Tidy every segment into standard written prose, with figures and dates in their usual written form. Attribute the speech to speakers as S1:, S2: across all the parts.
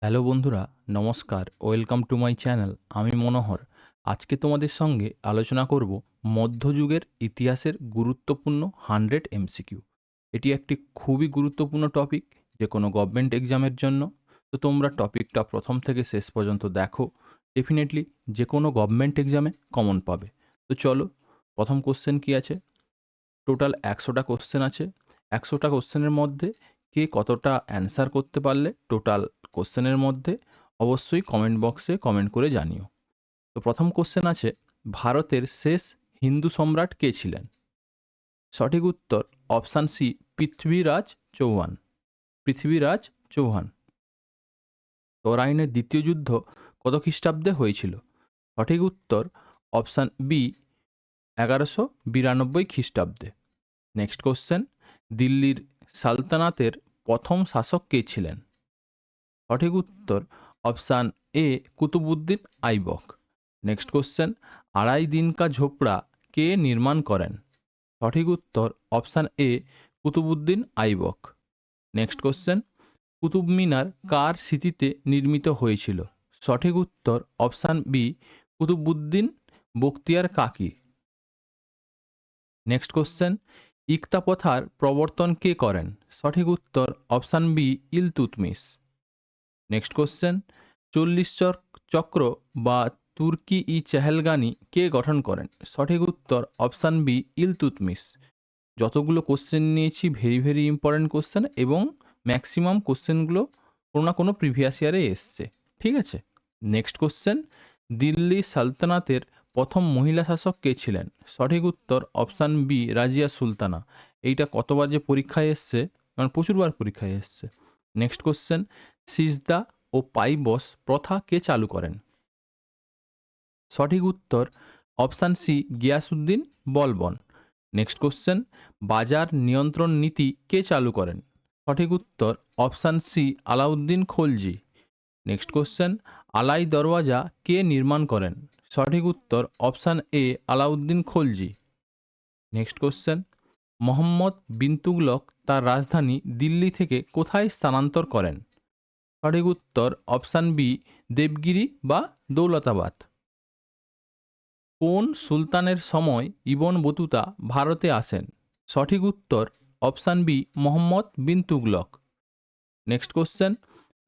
S1: Hello বন্ধুরা, নমস্কার। Welcome to my channel. আমি মনোহর। আজকে তোমাদের সঙ্গে আলোচনা করব মধ্যযুগের ইতিহাসের গুরুত্বপূর্ণ 100 এমসিকিউ। এটি একটি খুবই গুরুত্বপূর্ণ টপিক যে কোনো গভর্নমেন্ট এক্সামের জন্য। তো তোমরা টপিকটা প্রথম থেকে শেষ পর্যন্ত দেখো। ডেফিনেটলি যে কোনো গভর্নমেন্ট এক্সামে কমন পাবে। তো চলো, প্রথম কোশ্চেন কি আছে? টোটাল 100টা কোশ্চেন আছে। 100টা কোশ্চেনের মধ্যে কে কতটা অ্যান্সার করতে পারলে টোটাল কোশ্চেনের মধ্যে অবশ্যই কমেন্ট বক্সে কমেন্ট করে জানিও। তো প্রথম কোশ্চেন আছে, ভারতের শেষ হিন্দু সম্রাট কে ছিলেন? সঠিক উত্তর অপশান সি, পৃথ্বীরাজ চৌহান। পৃথ্বীরাজ চৌহান। তরাইনের দ্বিতীয় যুদ্ধ কত খ্রিস্টাব্দে হয়েছিল? সঠিক উত্তর অপশান বি, 1192 খ্রিস্টাব্দে। নেক্সট কোশ্চেন, দিল্লির সালতানাতের প্রথম শাসক কে ছিলেন? সঠিক উত্তর option A, Qutubuddin Aibak. Next question, Adhai Din Ka Jhonpra কে নির্মাণ করেন? সঠিক উত্তর option A, Qutubuddin Aibak. Next question, Qutub Minar কার স্মৃতিতে নির্মিত হয়েছিল? সঠিক উত্তর অপশান বি, কুতুবুদ্দিন বখতিয়ার কাকি। নেক্সট কোশ্চেন, ইকতা প্রথার প্রবর্তন কে করেন? সঠিক উত্তর option B, Iltutmish. Next question, 40 চক্র বা তুর্কি ই চেহেলগানি কে গঠন করেন? সঠিক উত্তর অপশান বি, ইলতুৎমিশ। যতগুলো কোশ্চেন নিয়েছি ভেরি ভেরি ইম্পর্ট্যান্ট কোশ্চেন, এবং ম্যাক্সিমাম কোশ্চেনগুলো কোনো না কোনো প্রিভিয়াস ইয়ারে এসছে। ঠিক আছে। নেক্সট কোশ্চেন, দিল্লি সালতানাতের প্রথম মহিলা শাসক কে ছিলেন? সঠিক উত্তর অপশান বি, রাজিয়া সুলতানা। এইটা কতবার যে পরীক্ষায় এসছে, মানে প্রচুরবার পরীক্ষায় এসছে। নেক্সট কোশ্চেন, সিজদা ও পাইবস প্রথা কে চালু করেন? সঠিক উত্তর option C, Ghiyasuddin Balban. Next question, বাজার নিয়ন্ত্রণ নীতি কে চালু করেন? সঠিক উত্তর option C, Alauddin Khalji. Next question, Alai Darwaza কে নির্মাণ করেন? সঠিক উত্তর option A, Alauddin Khalji. Next question, Muhammad bin Tughlaq তার রাজধানী দিল্লি থেকে কোথায় স্থানান্তর করেন? সঠিক উত্তর অপশান বি, দেবগিরি বা দৌলতাবাদ। কোন সুলতানের সময় ইবন বতুতা ভারতে আসেন? সঠিক উত্তর option B, Mohammad bin Tughlaq. Next question,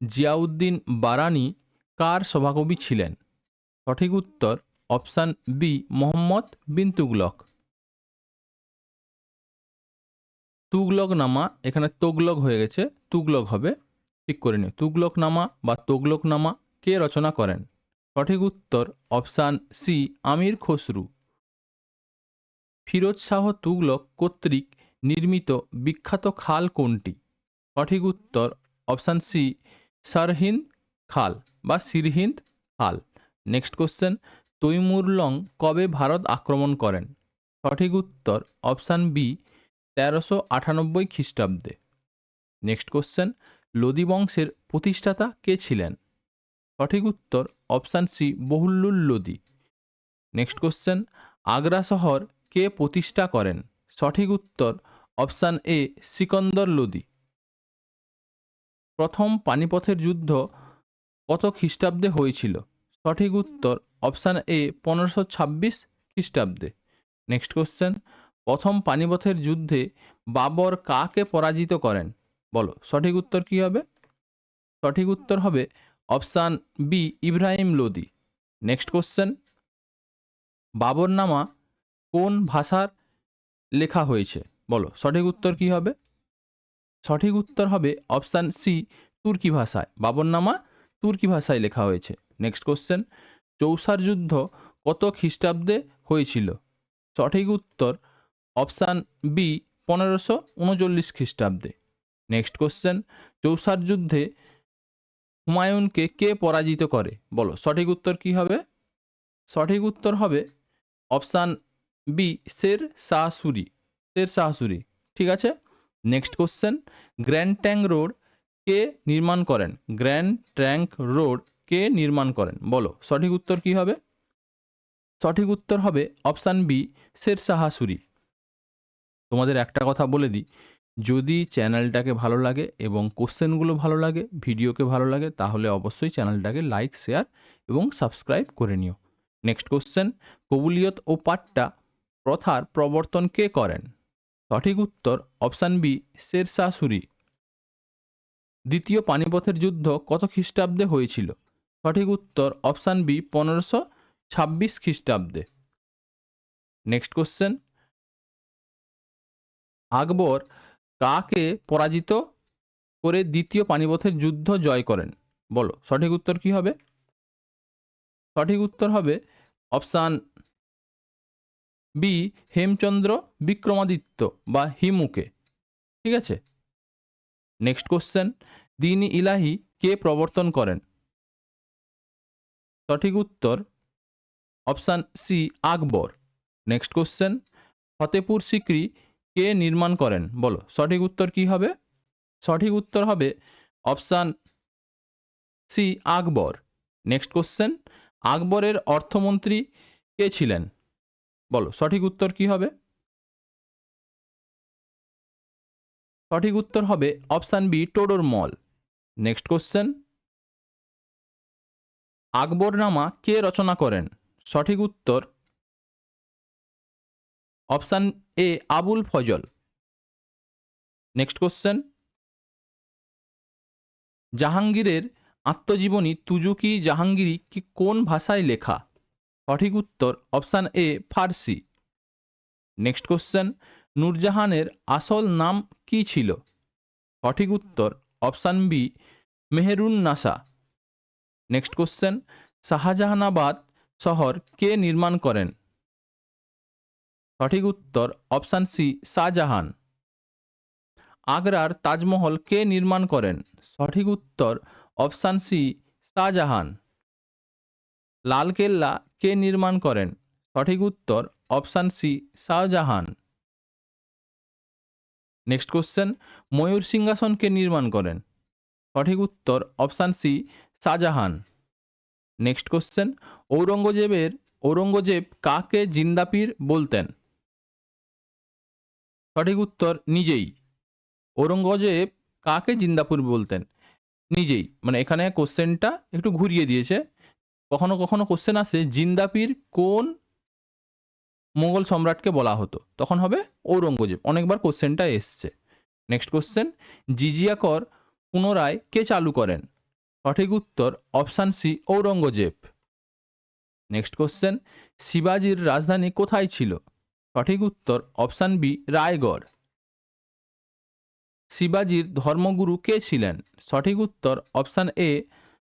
S1: Ziauddin বারানি কার সভাকবি ছিলেন? সঠিক উত্তর অপশান বি, মোহাম্মদ বিন তুগলক। তুগলকনামা, এখানে তোগলক হয়ে গেছে, তুগলক হবে, ঠিক করে নিও। তুগলকনামা বা তোগলকনামা কে রচনা করেন? সঠিক উত্তর অপশান সি, আমির খসরু। ফিরোজ শাহ তুগলক কর্তৃক নির্মিত বিখ্যাত খাল কোনটি? সঠিক উত্তর অপশান সি, সরহিন্দ খাল বা সিরহিন্দ খাল। নেক্সট কোশ্চেন, তৈমুরলং কবে ভারত আক্রমণ করেন? সঠিক উত্তর অপশান বি, 1398 খ্রিস্টাব্দে। নেক্সট কোশ্চেন, লোদি বংশের প্রতিষ্ঠাতা কে ছিলেন? সঠিক উত্তর option C, Bahlul Lodi. Next question, Agra শহর কে প্রতিষ্ঠা করেন? সঠিক উত্তর অপশান এ, সিকন্দর লোদি। প্রথম পানিপথের যুদ্ধ কত খ্রিস্টাব্দে হয়েছিল? সঠিক উত্তর অপশান এ, 1526 খ্রিস্টাব্দে। নেক্সট কোশ্চেন, প্রথম পানিপথের যুদ্ধে বাবর কাকে পরাজিত করেন? বলো, সঠিক উত্তর কি হবে? সঠিক উত্তর হবে option B, Ibrahim Lodi. Next question, Baburnama কোন ভাষার লেখা হয়েছে? বলো, সঠিক উত্তর কি হবে? সঠিক উত্তর হবে অপশান সি, তুর্কি ভাষায়। বাবরনামা তুর্কি ভাষায় লেখা হয়েছে। নেক্সট কোশ্চেন, চৌসার যুদ্ধ কত খ্রিস্টাব্দে হয়েছিল? সঠিক উত্তর অপশান বি, 1539 খ্রিস্টাব্দে। নেক্সট কোশ্চেন, চৌসার যুদ্ধে হুমায়ুনকে কে পরাজিত করে? বলো, সঠিক উত্তর কি হবে? সঠিক উত্তর হবে অপশান বি, শের শাহ সুরি। শের শাহ সুরি। ঠিক আছে। Next question, grand trunk road কে নির্মাণ করেন? গ্র্যান্ড ট্যাঙ্ক রোড কে নির্মাণ করেন? বলো, সঠিক উত্তর কি হবে? সঠিক উত্তর হবে অপশান বি, শের শাহ সুরি। তোমাদের একটা কথা বলে দিই, যদি চ্যানেলটাকে ভালো লাগে এবং কোশ্চেনগুলো ভালো লাগে, ভিডিওকে ভালো লাগে, তাহলে অবশ্যই চ্যানেলটাকে লাইক, শেয়ার এবং সাবস্ক্রাইব করে নিও। নেক্সট কোশ্চেন, কবুলিয়ত ও পাট্টা প্রথার প্রবর্তন কে করেন? সঠিক উত্তর অপশান বি, শেরশাহ সূরি। দ্বিতীয় পানিপথের যুদ্ধ কত খ্রিস্টাব্দে হয়েছিল? সঠিক উত্তর অপশান বি, 1526 খ্রিস্টাব্দে। নেক্সট কোশ্চেন, আকবর কাকে পরাজিত করে দ্বিতীয় পানিপথের যুদ্ধ জয় করেন? বলো সঠিক উত্তর কি হবে? সঠিক উত্তর হবে অপশান বি, হেমচন্দ্র বিক্রমাদিত্য বা হিমুকে। ঠিক আছে। নেক্সট কোশ্চেন, দিন ইলাহি কে প্রবর্তন করেন? সঠিক উত্তর অপশান সি, আকবর। নেক্সট কোশ্চেন, ফতেপুর সিক্রি কে নির্মাণ করেন? বলো সঠিক উত্তর কি হবে? সঠিক উত্তর হবে অপশান সি, আকবর। নেক্সট কোশ্চেন, আকবরের অর্থমন্ত্রী কে ছিলেন? বলো সঠিক উত্তর কি হবে? সঠিক উত্তর হবে option B, Todarmal. Next question, Akbarnama কে রচনা করেন? সঠিক উত্তর option A, Abul Fazl. Next question, জাহাঙ্গীরের আত্মজীবনী তুজুকি জাহাঙ্গীরি কি কোন ভাষায় লেখা? সঠিক উত্তর option A, Farsi. Next question, নূরজাহানের আসল নাম কি ছিল? সঠিক উত্তর option B, Mehrunnisa. Next question, Shahjahanabad শহর কে নির্মাণ করেন? সঠিক উত্তর অপশান সি, শাহজাহান। আগ্রার তাজমহল কে নির্মাণ করেন? সঠিক উত্তর অপশান সি, শাহজাহান। লালকেল্লা কে নির্মাণ করেন? সঠিক উত্তর option C, Shahjahan. Next question, ময়ূর সিংহাসন কে নির্মাণ করেন? সঠিক উত্তর option C, Shahjahan. Next question, Aurangzeb কাকে জিন্দাপীর বলতেন? সঠিক উত্তর নিজেই। ঔরঙ্গজেব কাকে জিন্দাপুর বলতেন? নিজেই। মানে এখানে কোশ্চেনটা একটু ঘুরিয়ে দিয়েছে। কখনো কখনো কোশ্চেন আসে জিন্দাপীর কোন মোগল সম্রাটকে বলা হতো, তখন হবে ঔরঙ্গজেব। অনেকবার কোশ্চেনটা এসছে। নেক্সট কোশ্চেন, জিজিয়া কর পুনরায় কে চালু করেন? সঠিক উত্তর option C, Aurangzeb. Next question, শিবাজির রাজধানী কোথায় ছিল? সঠিক উত্তর অপশান বি, রায়গড়। শিবাজির ধর্মগুরু কে ছিলেন? সঠিক উত্তর option A,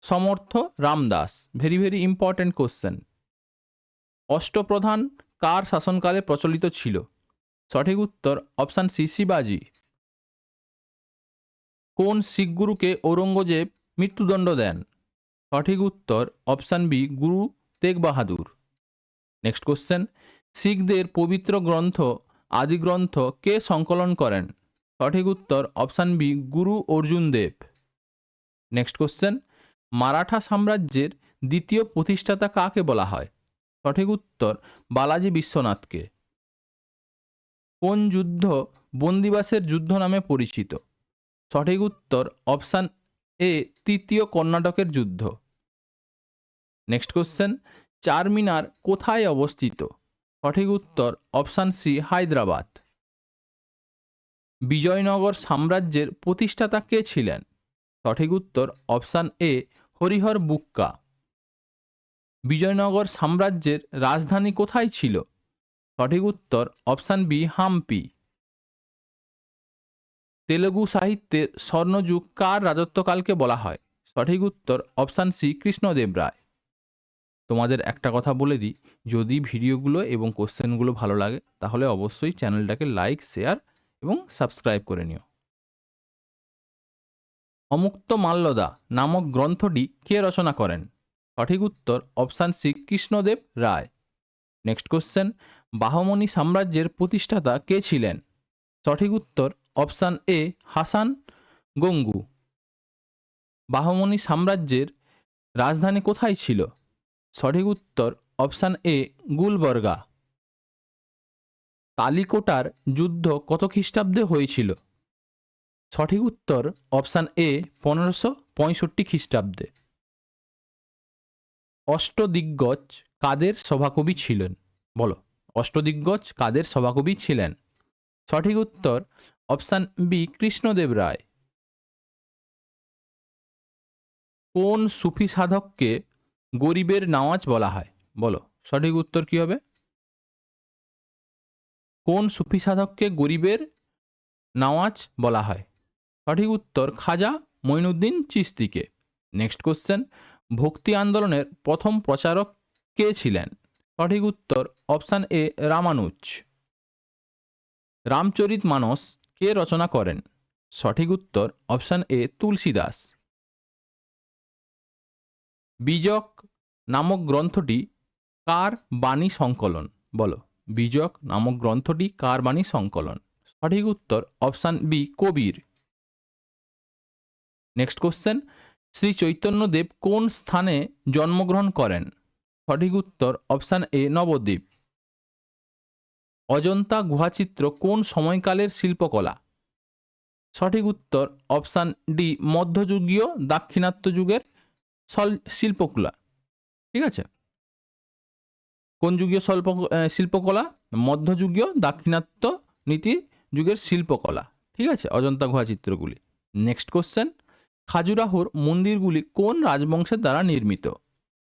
S1: Samarth Ramdas. Very very important question. Ashtapradhan কার শাসনকালে প্রচলিত ছিল? সঠিক উত্তর অপশান সি, শিবাজি। কোন শিখ গুরুকে ঔরঙ্গজেব মৃত্যুদণ্ড দেন? সঠিক উত্তর অপশান বি, গুরু তেগ বাহাদুর। নেক্সট কোশ্চেন, শিখদের পবিত্র গ্রন্থ আদিগ্রন্থ কে সংকলন করেন? সঠিক উত্তর অপশান বি, গুরু অর্জুন দেব। নেক্সট কোশ্চেন, মারাঠা সাম্রাজ্যের দ্বিতীয় প্রতিষ্ঠাতা কাকে বলা হয়? সঠিক উত্তর বালাজি বিশ্বনাথকে। কোন যুদ্ধ বন্দিবাসের যুদ্ধ নামে পরিচিত? সঠিক উত্তর অপশান এ, তৃতীয় কর্ণাটকের যুদ্ধ। নেক্সট কোশ্চেন, চারমিনার কোথায় অবস্থিত? সঠিক উত্তর অপশান সি, হায়দ্রাবাদ। বিজয়নগর সাম্রাজ্যের প্রতিষ্ঠাতা কে ছিলেন? সঠিক উত্তর অপশান এ, হরিহর বুক্কা। বিজয়নগর সাম্রাজ্যের রাজধানী কোথায় ছিল? সঠিক উত্তর অপশান বি, হাম্পি। তেলুগু সাহিত্যের স্বর্ণযুগ কার রাজত্বকালকে বলা হয়? সঠিক উত্তর অপশান সি, কৃষ্ণদেব রায়। তোমাদের একটা কথা বলে দিই, যদি ভিডিওগুলো এবং কোশ্চেনগুলো ভালো লাগে তাহলে অবশ্যই চ্যানেলটাকে লাইক, শেয়ার এবং সাবস্ক্রাইব করে নিও। অমুক্ত মাল্যদা নামক গ্রন্থটি কে রচনা করেন? সঠিক উত্তর অপশান সি, কৃষ্ণদেব রায়। নেক্সট কোশ্চেন, বাহমনি সাম্রাজ্যের প্রতিষ্ঠাতা কে ছিলেন? সঠিক উত্তর অপশান এ, হাসান গঙ্গু। বাহমনি সাম্রাজ্যের রাজধানী কোথায় ছিল? সঠিক উত্তর অপশান এ, গুলবর্গা। তালিকোটার যুদ্ধ কত খ্রিস্টাব্দে হয়েছিল? সঠিক উত্তর অপশান এ 1565 খ্রিস্টাব্দে। অষ্টদিগ্গজ কাদের সভাকবি ছিলেন? বলো, অষ্টদিগ্গজ কাদের সভাকবি ছিলেন? সঠিক উত্তর অপশান বি কৃষ্ণদেব রায়। কোন সুফি সাধককে গরিবের নওয়াজ বলা হয়? বলো, সঠিক উত্তর কি হবে? কোন সুফি সাধককে গরিবের নওয়াজ বলা হয়? সঠিক উত্তর খাজা মঈনুদ্দিন চিশতিকে। নেক্সট কোশ্চেন, ভক্তি আন্দোলনের প্রথম প্রচারক কে ছিলেন? সঠিক উত্তর অপশান এ রামানুজ। রামচরিত মানস কে রচনা করেন? সঠিক উত্তর অপশান এ তুলসীদাস। বীজক নামক গ্রন্থটি কার বাণী সংকলন? বলো, বীজক নামক গ্রন্থটি কার বাণী সংকলন? সঠিক উত্তর অপশান বি কবির। নেক্সট কোশ্চেন, শ্রী চৈতন্যদেব কোন স্থানে জন্মগ্রহণ করেন? সঠিক উত্তর অপশান এ নবদ্বীপ। অজন্তা গুহাচিত্র কোন সময়কালের শিল্পকলা? সঠিক উত্তর অপশান ডি মধ্যযুগীয় দাক্ষিণাত্য যুগের শিল্পকলা। ঠিক আছে, কোন যুগীয় শিল্পকলা? মধ্যযুগীয় দাক্ষিণাত্য নীতি যুগের শিল্পকলা। ঠিক আছে, অজন্তা গুহা চিত্রগুলি। নেক্সট কোশ্চেন, খাজুরাহোর মন্দিরগুলি কোন রাজবংশের দ্বারা নির্মিত?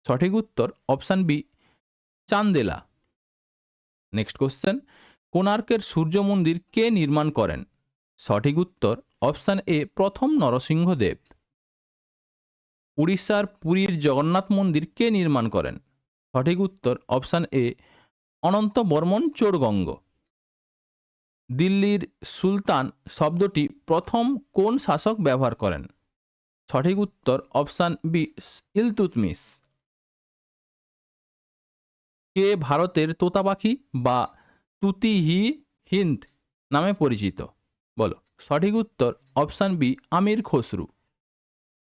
S1: সঠিক উত্তর option B Chandela. Next question, কোণার্কের সূর্য মন্দির কে নির্মাণ করেন? সঠিক উত্তর অপশান এ প্রথম নরসিংহদেব। উড়িষ্যার পুরীর জগন্নাথ মন্দির কে নির্মাণ করেন? সঠিক উত্তর অপশান এ অনন্ত বর্মন চোড়গঙ্গ। দিল্লির সুলতান শব্দটি প্রথম কোন শাসক ব্যবহার করেন? সঠিক উত্তর অপশান বি ইলতুৎমিশ। কে ভারতের তোতা পাখি বা তুতিহি হিন্দ নামে পরিচিত? বলো, সঠিক উত্তর অপশান বি আমির খসরু।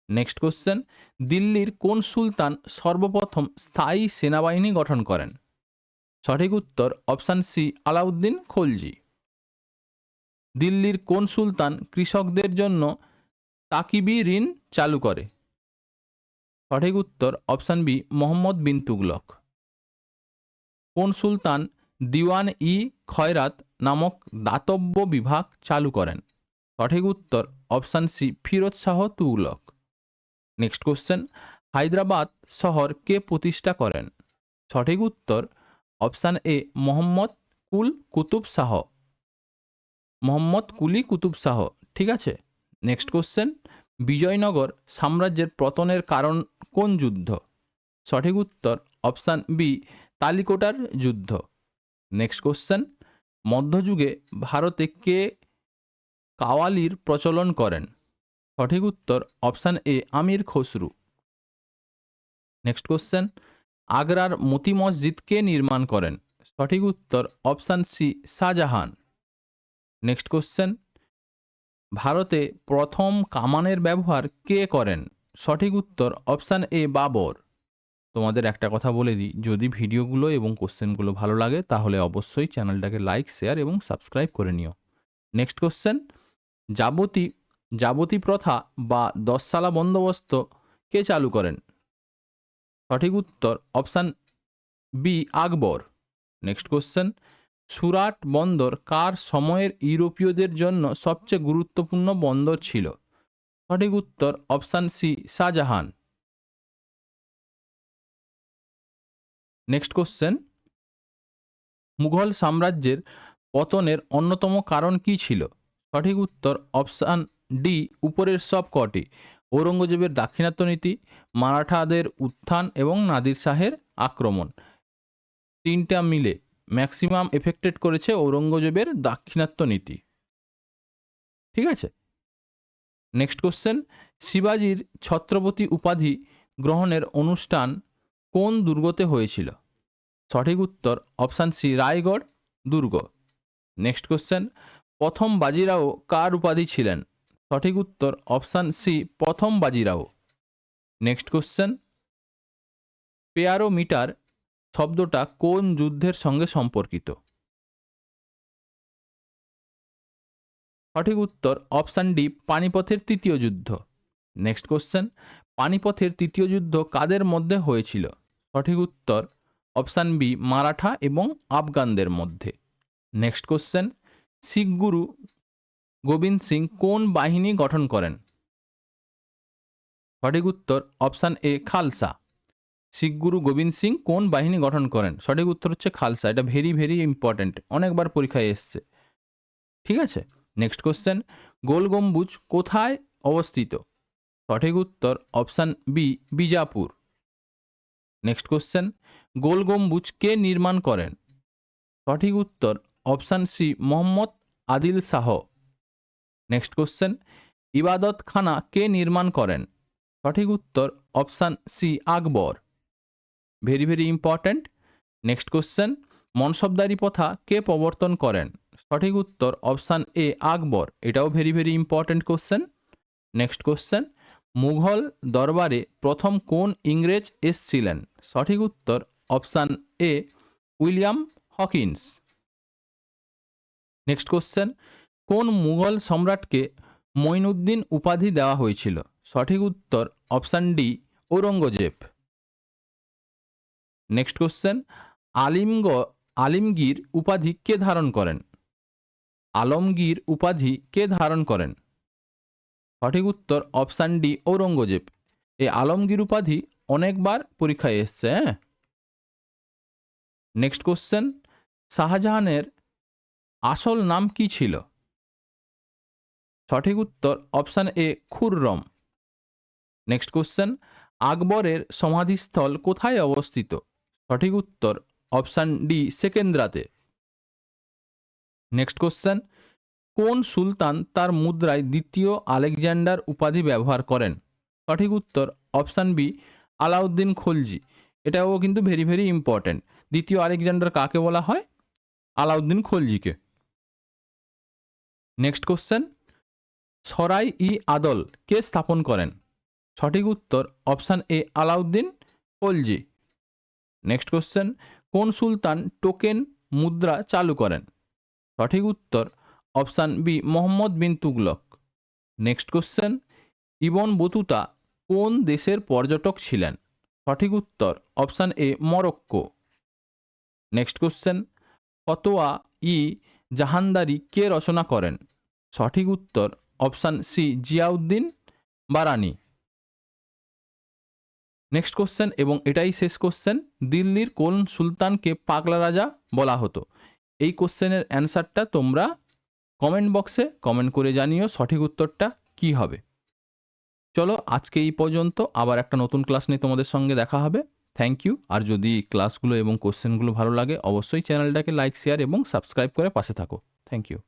S1: নেক্সট কোশ্চেন, দিল্লির কোন সুলতান সর্বপ্রথম স্থায়ী সেনাবাহিনী গঠন করেন? সঠিক উত্তর অপশান সি আলাউদ্দিন খলজি। দিল্লির কোন সুলতান কৃষকদের জন্য তাকিবি ঋণ চালু করে? সঠিক উত্তর অপশান বি মোহাম্মদ বিন তুগলক। কোন সুলতান দিওয়ান ই খয়রাত নামক দাতব্য বিভাগ চালু করেন? সঠিক উত্তর option C Firoz Shah Tughlaq. Next question, Hyderabad শহর কে প্রতিষ্ঠা করেন? সঠিক উত্তর অপশান এ মোহাম্মদ কুতুব শাহ। মোহাম্মদ কুলি কুতুব শাহ। ঠিক আছে, নেক্সট কোশ্চেন, বিজয়নগর সাম্রাজ্যের পতনের কারণ কোন যুদ্ধ? সঠিক উত্তর অপশান বি তালিকোটার যুদ্ধ। নেক্সট কোশ্চেন, মধ্যযুগে ভারতে কে কাওয়ালির প্রচলন করেন? সঠিক উত্তর option A Amir Khusrau. Next question, আগ্রার মতি মসজিদ কে নির্মাণ করেন? সঠিক উত্তর option C Shahjahan. Next question, ভারতে প্রথম কামানের ব্যবহার কে করেন? সঠিক উত্তর অপশান এ বাবর। তোমাদের একটা কথা বলে দিই, যদি ভিডিওগুলো এবং কোশ্চেনগুলো ভালো লাগে তাহলে অবশ্যই চ্যানেলটাকে লাইক, শেয়ার এবং সাবস্ক্রাইব করে নিও। নেক্সট কোশ্চেন, যাবতী যাবতী প্রথা বা 10 সালা বন্দোবস্ত কে চালু করেন? সঠিক উত্তর অপশান বি আকবর। নেক্সট কোশ্চেন, সুরাট বন্দর কার সময়ের ইউরোপীয়দের জন্য সবচেয়ে গুরুত্বপূর্ণ বন্দর ছিল? সঠিক উত্তর option C Shahjahan. Next question, Mughal সাম্রাজ্যের পতনের অন্যতম কারণ কি ছিল? সঠিক উত্তর অপশান ডি উপরের সব কটি। ঔরঙ্গজেবের দাক্ষিণাত্য নীতি, মারাঠাদের উত্থান এবং নাদির শাহের আক্রমণ, তিনটা মিলে ম্যাক্সিমাম এফেক্টেড করেছে ঔরঙ্গজেবের দাক্ষিণাত্য নীতি। ঠিক আছে, নেক্সট কোশ্চেন, শিবাজির ছত্রপতি উপাধি গ্রহণের অনুষ্ঠান কোন দুর্গতে হয়েছিল? সঠিক উত্তর অপশান সি রায়গড় দুর্গ। নেক্সট কোশ্চেন, প্রথম বাজিরাও কার উপাধি ছিলেন? সঠিক উত্তর অপশান সি প্রথম বাজিরাও। নেক্সট কোশ্চেন, পেয়ারোমিটার শব্দটা কোন যুদ্ধের সঙ্গে সম্পর্কিত? সঠিক উত্তর অপশান ডি পানিপথের তৃতীয় যুদ্ধ। নেক্সট কোশ্চেন, পানিপথের তৃতীয় যুদ্ধ কাদের মধ্যে হয়েছিল? সঠিক উত্তর অপশান বি মারাঠা এবং আফগানদের মধ্যে। নেক্সট কোশ্চেন, শিখ গুরু গোবিন্দ সিং কোন বাহিনী গঠন করেন? সঠিক উত্তর অপশান এ খালসা। শিখ গুরু গোবিন্দ সিং কোন বাহিনী গঠন করেন? সঠিক উত্তর হচ্ছে খালসা। এটা ভেরি ভেরি ইম্পর্ট্যান্ট, অনেকবার পরীক্ষায় এসছে। ঠিক আছে, নেক্সট কোশ্চেন, গোল গম্বুজ কোথায় অবস্থিত? সঠিক উত্তর option B Bijapur. Next question, Gol Gumbaz কে নির্মাণ করেন? সঠিক উত্তর option C Muhammad Adil Shah. Next question, Ibadat Khana কে নির্মাণ করেন? সঠিক উত্তর option C Akbar. Very very important. Next question, Mansabdari প্রথা কে প্রবর্তন করেন? সঠিক উত্তর অপশান এ আকবর। এটাও very very important question. Next question, Mughal দরবারে প্রথম কোন ইংরেজ এসছিলেন? সঠিক উত্তর option A William Hawkins. Next question, কোন মুঘল সম্রাটকে মঈনুদ্দিন উপাধি দেওয়া হয়েছিল? সঠিক উত্তর option D Aurangzeb. Next question, Alamgir উপাধি কে ধারণ করেন? আলমগীর উপাধি কে ধারণ করেন? সঠিক উত্তর অপশান ডি ঔরঙ্গজেব। এই আলমগীর উপাধি অনেকবার পরীক্ষায় এসছে। নেক্সট কোশ্চেন, শাহজাহানের আসল নাম কি ছিল? সঠিক উত্তর অপশান এ খুররম। নেক্সট কোশ্চেন, আকবরের সমাধিস্থল কোথায় অবস্থিত? সঠিক উত্তর অপশান ডি সেকেন্দ্রাতে। নেক্সট কোশ্চেন, কোন সুলতান তার মুদ্রায় দ্বিতীয় আলেকজান্ডার উপাধি ব্যবহার করেন? সঠিক উত্তর অপশান বি আলাউদ্দিন খলজি। এটাও কিন্তু ভেরি ভেরি ইম্পর্ট্যান্ট। দ্বিতীয় আলেকজান্ডার কাকে বলা হয়? আলাউদ্দিন খলজিকে। নেক্সট কোশ্চেন, সরাই ই আদল কে স্থাপন করেন? সঠিক উত্তর option A Alauddin Khalji. Next question, কোন সুলতান টোকেন মুদ্রা চালু করেন? সঠিক উত্তর option B Mohammad bin Tughlaq. Next question, Ibn Battuta কোন দেশের পর্যটক ছিলেন? সঠিক উত্তর option A Morocco. Next question, Fatawa i Jahandari কে রচনা করেন? সঠিক উত্তর option C Ziauddin Barani. Next question, এবং এটাই শেষ কোশ্চেন, দিল্লির কোন সুলতানকে পাগলা রাজা বলা হতো? এই কোশ্চেনের অ্যান্সারটা তোমরা কমেন্ট বক্সে কমেন্ট করে জানিও সঠিক উত্তরটা কি হবে। চলো আজকে এই পর্যন্ত, আবার একটা নতুন ক্লাস নিয়ে তোমাদের সঙ্গে দেখা হবে। Thank you. আর যদি ক্লাসগুলো এবং কোশ্চেনগুলো ভালো লাগে অবশ্যই চ্যানেলটাকে লাইক শেয়ার এবং সাবস্ক্রাইব করে পাশে থাকো। Thank you.